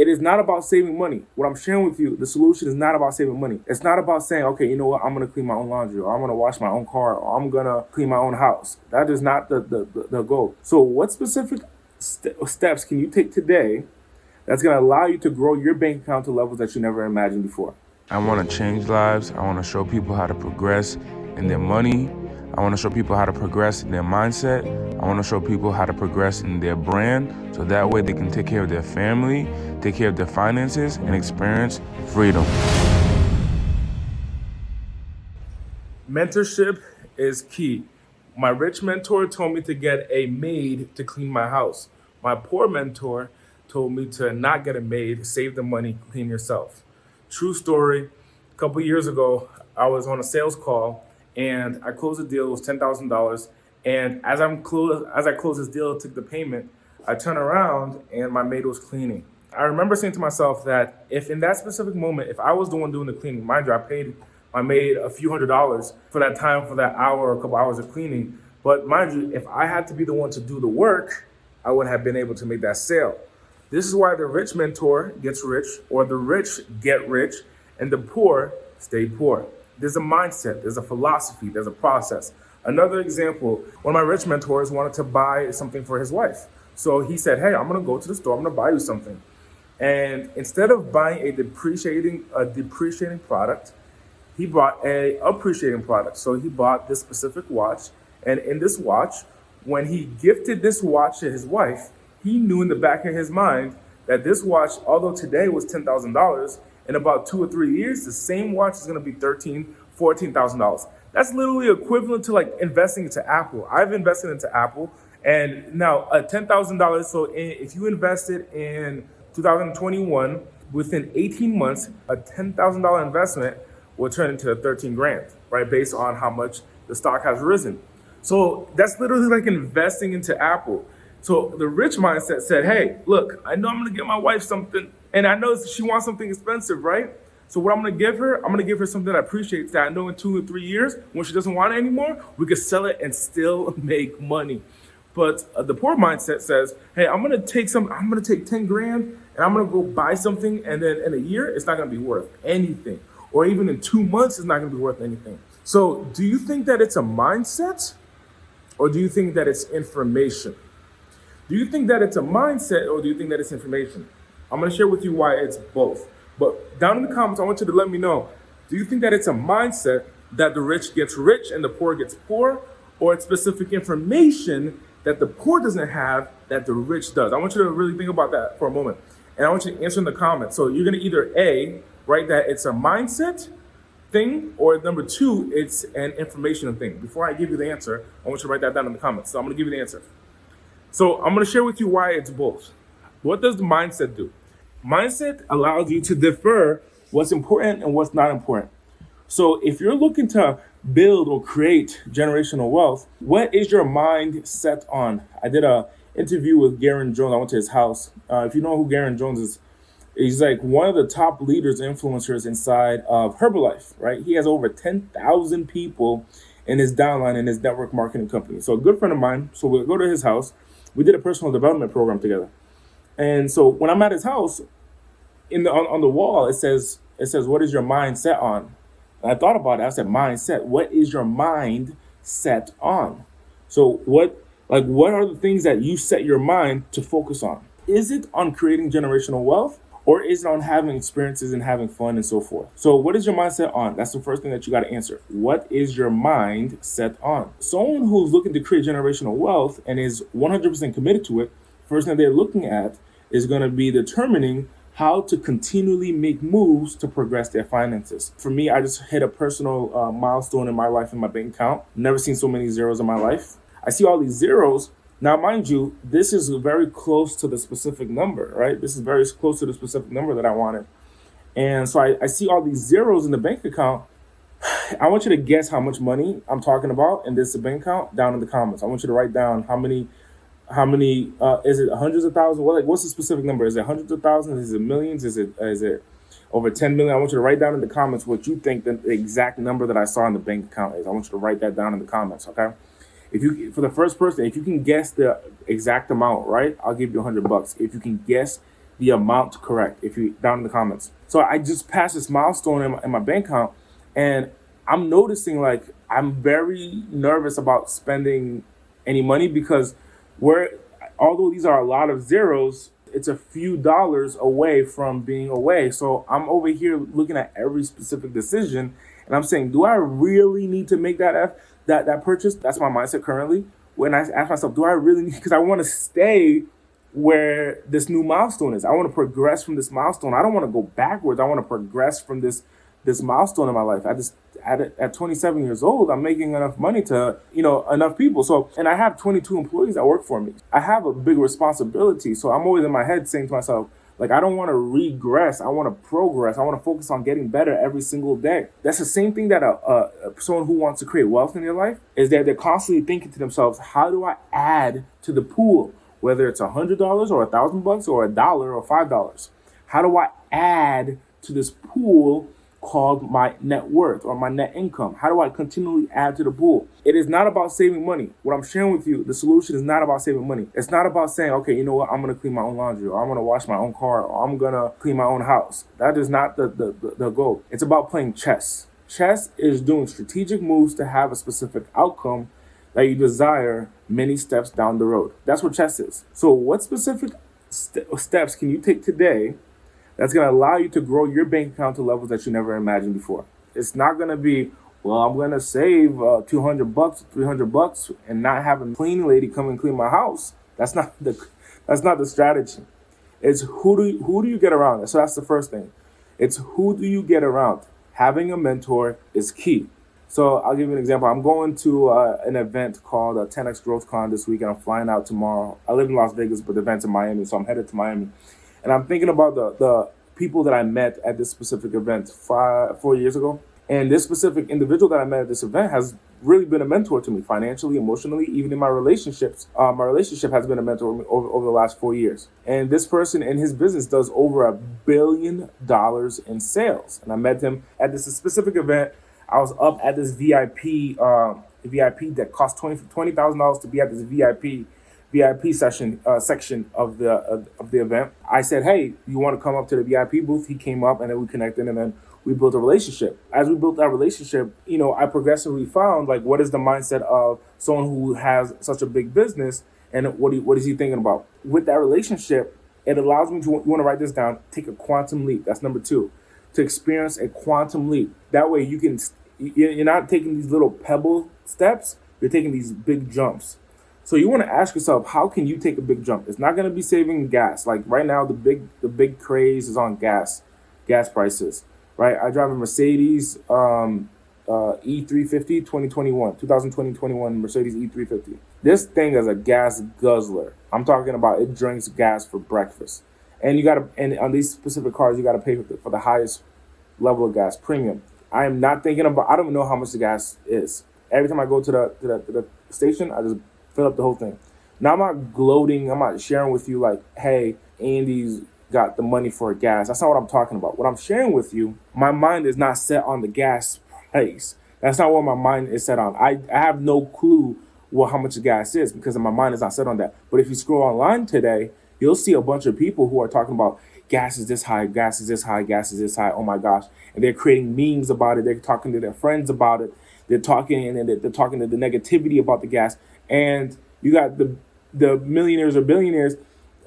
it is not about saving money. What I'm sharing with you, the solution is not about saving money. It's not about saying, okay, you know what, I'm gonna clean my own laundry, or I'm gonna wash my own car, or I'm gonna clean my own house. That is not the goal. So what specific steps can you take today that's gonna allow you to grow your bank account to levels that you never imagined before? I want to change lives. I want to show people how to progress in their money. I want to show people how to progress in their mindset. I want to show people how to progress in their brand, so that way they can take care of their family, take care of their finances, and experience freedom. Mentorship is key. My rich mentor told me to get a maid to clean my house. My poor mentor told me to not get a maid, save the money, clean yourself. True story. A couple years ago, I was on a sales call and I closed a deal. It was $10,000. And as I closed this deal, took the payment, I turned around and my maid was cleaning. I remember saying to myself that if in that specific moment, if I was the one doing the cleaning, mind you, I paid my maid a few $100s for that time, for that hour or a couple hours of cleaning. But mind you, if I had to be the one to do the work, I wouldn't have been able to make that sale. This is why the rich mentor gets rich, or the rich get rich, and the poor stay poor. There's a mindset, there's a philosophy, there's a process. Another example, one of my rich mentors wanted to buy something for his wife. So he said, hey, I'm gonna go to the store, I'm gonna buy you something. And instead of buying a depreciating product, he bought a appreciating product. So he bought this specific watch. And in this watch, when he gifted this watch to his wife, he knew in the back of his mind that this watch, although today was $10,000, in about 2 or 3 years, the same watch is gonna be $13,000, $14,000. That's literally equivalent to like investing into Apple. I've invested into Apple, and now $10,000. So if you invested in 2021, within 18 months, a $10,000 investment will turn into 13 grand, right? Based on how much the stock has risen. So that's literally like investing into Apple. So the rich mindset said, hey, look, I know I'm gonna get my wife something, and I know she wants something expensive, right? So what I'm gonna give her, I'm gonna give her something that appreciates, that I know in 2 or 3 years, when she doesn't want it anymore, we could sell it and still make money. But the poor mindset says, hey, I'm gonna take 10 grand and I'm gonna go buy something, and then in a year, it's not gonna be worth anything. Or even in 2 months, it's not gonna be worth anything. So do you think that it's a mindset, or do you think that it's information? Do you think that it's a mindset, or do you think that it's information? I'm gonna share with you why it's both. But down in the comments, I want you to let me know, do you think that it's a mindset that the rich gets rich and the poor gets poor, or it's specific information that the poor doesn't have that the rich does? I want you to really think about that for a moment. And I want you to answer in the comments. So you're gonna either A, write that it's a mindset thing, or number 2, it's an information thing. Before I give you the answer, I want you to write that down in the comments. So I'm gonna give you the answer. So I'm gonna share with you why it's both. What does the mindset do? Mindset allows you to defer what's important and what's not important. So if you're looking to build or create generational wealth, what is your mind set on? I did a interview with Garen Jones. I went to his house. If you know who Garen Jones is, he's like one of the top leaders, influencers inside of Herbalife, right? He has over 10,000 people in his downline in his network marketing company. So a good friend of mine, so we'll go to his house. We did a personal development program together. And so when I'm at his house, on the wall, it says, what is your mind set on? And I thought about it. I said, mindset. What is your mind set on? So what are the things that you set your mind to focus on? Is it on creating generational wealth, or is it on having experiences and having fun and so forth? So what is your mindset on? That's the first thing that you got to answer. What is your mind set on? Someone who's looking to create generational wealth and is 100% committed to it, first thing they're looking at is going to be determining how to continually make moves to progress their finances. For me, I just hit a personal milestone in my life in my bank account. Never seen so many zeros in my life. I see all these zeros. Now, mind you, this is very close to the specific number, right? This is very close to the specific number that I wanted. And so I see all these zeros in the bank account. I want you to guess how much money I'm talking about in this bank account down in the comments. I want you to write down how many, is it hundreds of thousands? What's the specific number? Is it hundreds of thousands? Is it millions? Is it over 10 million? I want you to write down in the comments what you think the exact number that I saw in the bank account is. I want you to write that down in the comments, okay? For the first person, if you can guess the exact amount, right, I'll give you $100. If you can guess the amount correct if you down in the comments. So I just passed this milestone in my bank account, and I'm noticing like I'm very nervous about spending any money because we're although these are a lot of zeros, it's a few dollars away from being away. So I'm over here looking at every specific decision, and I'm saying, do I really need to make that purchase? That's my mindset currently. When I ask myself, do I really need? Because I want to stay where this new milestone is. I want to progress from this milestone. I don't want to go backwards. I want to progress from this milestone in my life. At 27 years old, I'm making enough money to, enough people. So, and I have 22 employees that work for me. I have a big responsibility. So I'm always in my head saying to myself, like, I don't want to regress. I want to progress. I want to focus on getting better every single day. That's the same thing that someone who wants to create wealth in their life is that they're constantly thinking to themselves, how do I add to the pool? Whether it's $100 or $1,000 or $1 or $5, how do I add to this pool called my net worth or my net income? How do I continually add to the pool? It is not about saving money. What I'm sharing with you, the solution is not about saving money. It's not about saying, okay, you know what, I'm going to clean my own laundry, or I'm going to wash my own car, or I'm going to clean my own house. That is not the goal. It's about playing chess. Chess is doing strategic moves to have a specific outcome that you desire many steps down the road. That's what chess is. So what specific steps can you take today that's going to allow you to grow your bank account to levels that you never imagined before? It's not going to be, well, I'm going to save $200, $300 and not have a cleaning lady come and clean my house. That's not the strategy. It's who do you get around? So that's the first thing. It's who do you get around? Having a mentor is key. So I'll give you an example. I'm going to an event called 10X Growth Con this week, and I'm flying out tomorrow. I live in Las Vegas, but the event's in Miami, so I'm headed to Miami. And I'm thinking about the people that I met at this specific event 4 years ago. And this specific individual that I met at this event has really been a mentor to me financially, emotionally, even in my relationships. My relationship has been a mentor over the last 4 years. And this person in his business does over $1 billion in sales. And I met him at this specific event. I was up at this VIP that cost $20,000 to be at this VIP section of the event. I said, hey, you want to come up to the VIP booth? He came up, and then we connected, and then we built a relationship. As we built that relationship, I progressively found like what is the mindset of someone who has such a big business, and what is he thinking about? With that relationship, it allows me to, you want to write this down, take a quantum leap. That's number 2, to experience a quantum leap. That way you're not taking these little pebble steps, you're taking these big jumps. So you want to ask yourself, how can you take a big jump? It's not going to be saving gas. Like right now, the big craze is on gas prices, right? I drive a Mercedes E350 2021 Mercedes E350. This thing is a gas guzzler. I'm talking about it drinks gas for breakfast. And and on these specific cars, you got to pay for the highest level of gas, premium. I am not thinking about, I don't even know how much the gas is. Every time I go to the station, I just fill up the whole thing. Now, I'm not gloating. I'm not sharing with you like, hey, Andy's got the money for gas. That's not what I'm talking about. What I'm sharing with you, my mind is not set on the gas price. That's not what my mind is set on. I have no clue how much the gas is because my mind is not set on that. But if you scroll online today, you'll see a bunch of people who are talking about gas is this high, gas is this high, gas is this high. Oh my gosh. And they're creating memes about it. They're talking to their friends about it. They're talking they're talking to the negativity about the gas. And you got the millionaires or billionaires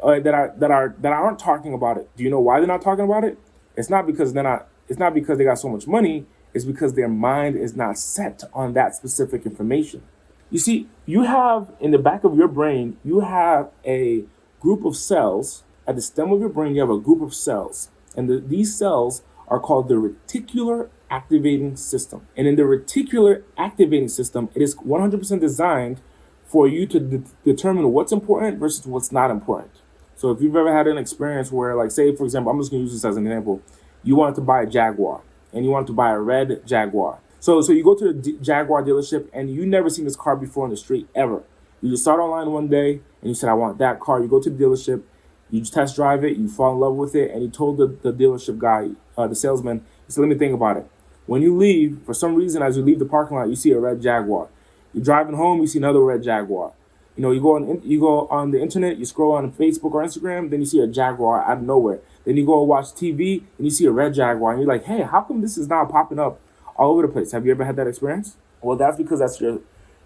that aren't talking about it. Do you know why they're not talking about it? It's not because they got so much money. It's because their mind is not set on that specific information. You see, you have in the back of your brain, you have a group of cells. At the stem of your brain, you have a group of cells. And these cells are called the reticular activating system. And in the reticular activating system, it is 100% designed for you to determine what's important versus what's not important. So if you've ever had an experience where, like, say, for example, I'm just going to use this as an example. You wanted to buy a Jaguar, and you wanted to buy a red Jaguar. So you go to the Jaguar dealership, and you never seen this car before on the street, ever. You just start online one day, and you said, I want that car. You go to the dealership, you test drive it, you fall in love with it, and you told the dealership guy, the salesman, he said, let me think about it. When you leave, for some reason, as you leave the parking lot, you see a red Jaguar. You're driving home, you see another red Jaguar. You go on the internet, you scroll on Facebook or Instagram, then you see a jaguar out of nowhere. Then you go watch TV and you see a red jaguar, and you're like, hey, how come this is now popping up all over the place? Have you ever had that experience? Well, that's because that's your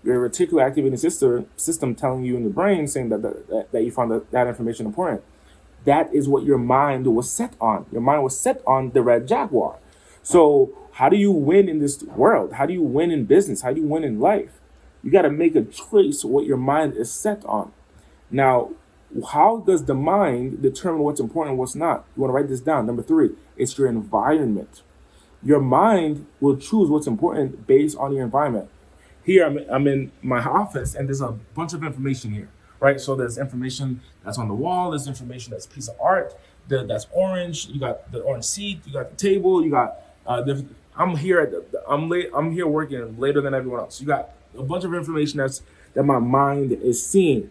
reticular activating system telling you in your brain, saying that you found that information important. That is what your mind was set on. Your mind was set on the red jaguar. So how do you win in this world? How do you win in business? How do you win in life? You got to make a choice what your mind is set on. Now, how does the mind determine what's important and what's not? You want to write this down. Number 3, it's your environment. Your mind will choose what's important based on your environment. Here, I'm in my office, and there's a bunch of information here, right? So there's information that's on the wall. There's information that's a piece of art that's orange. You got the orange seat. You got the table. You got I'm here I'm here working later than everyone else. You got a bunch of information that my mind is seeing.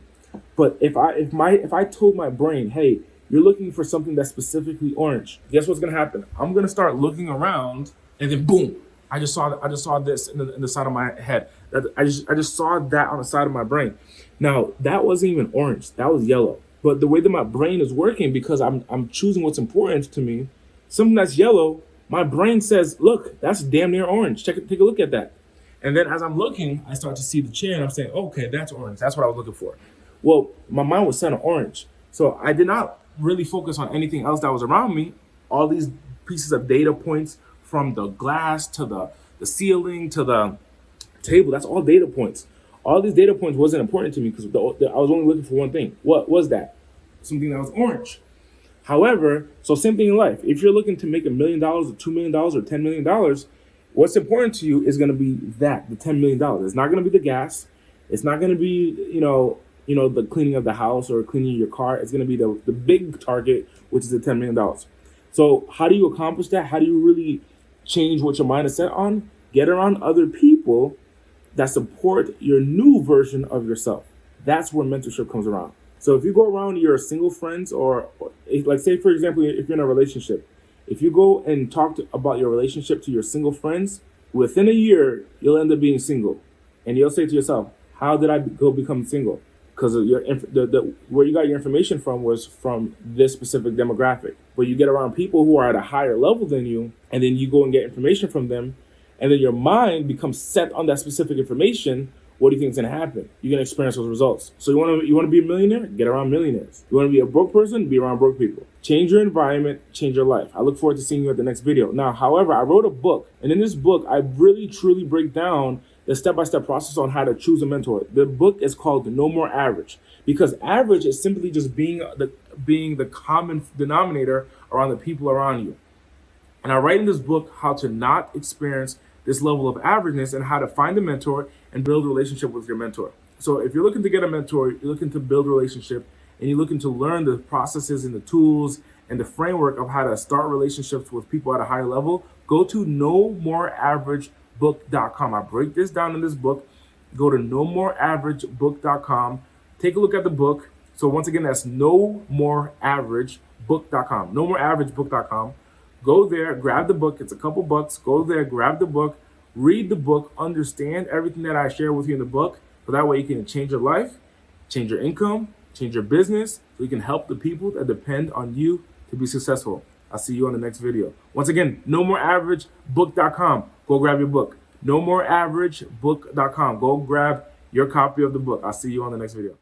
But if I told my brain, hey, you're looking for something that's specifically orange, guess what's gonna happen? I'm gonna start looking around, and then boom, I just saw this in the side of my head. I just saw that on the side of my brain. Now that wasn't even orange, that was yellow. But the way that my brain is working, because I'm choosing what's important to me, something that's yellow, my brain says, look, that's damn near orange. Take a look at that. And then as I'm looking, I start to see the chair, and I'm saying, okay, that's orange. That's what I was looking for. Well, my mind was set on orange. So I did not really focus on anything else that was around me. All these pieces of data points, from the glass to the ceiling to the table, that's all data points. All these data points wasn't important to me because I was only looking for one thing. What was that? Something that was orange. However, so same thing in life. If you're looking to make $1 million or $2 million or $10 million, what's important to you is going to be the $10 million. It's not going to be the gas. It's not going to be, the cleaning of the house or cleaning your car. It's going to be the big target, which is the $10 million. So how do you accomplish that? How do you really change what your mind is set on? Get around other people that support your new version of yourself. That's where mentorship comes around. So if you go around your single friends, or like, say, for example, if you're in a relationship, if you go and talk about your relationship to your single friends, within a year, you'll end up being single. And you'll say to yourself, how did I become single? Because where you got your information from was from this specific demographic. But you get around people who are at a higher level than you, and then you go and get information from them, and then your mind becomes set on that specific information. What do you think is going to happen? You're going to experience those results. So you want to be a millionaire? Get around millionaires. You want to be a broke person? Be around broke people. Change your environment, change your life. I look forward to seeing you at the next video. Now, however, I wrote a book, and in this book, I really truly break down the step-by-step process on how to choose a mentor. The book is called No More Average, because average is simply just being the common denominator around the people around you. And I write in this book how to not experience this level of averageness, and how to find a mentor and build a relationship with your mentor. So if you're looking to get a mentor, you're looking to build a relationship, and you're looking to learn the processes and the tools and the framework of how to start relationships with people at a higher level, go to nomoreaveragebooks.com. I break this down in this book. Go to nomoreaveragebooks.com. Take a look at the book. So once again, that's nomoreaveragebooks.com. nomoreaveragebooks.com. Go there, grab the book. It's a couple bucks. Go there, grab the book, read the book, understand everything that I share with you in the book. So that way you can change your life, change your income, change your business, so you can help the people that depend on you to be successful. I'll see you on the next video. Once again, nomoreaveragebooks.com. Go grab your book. nomoreaveragebooks.com. Go grab your copy of the book. I'll see you on the next video.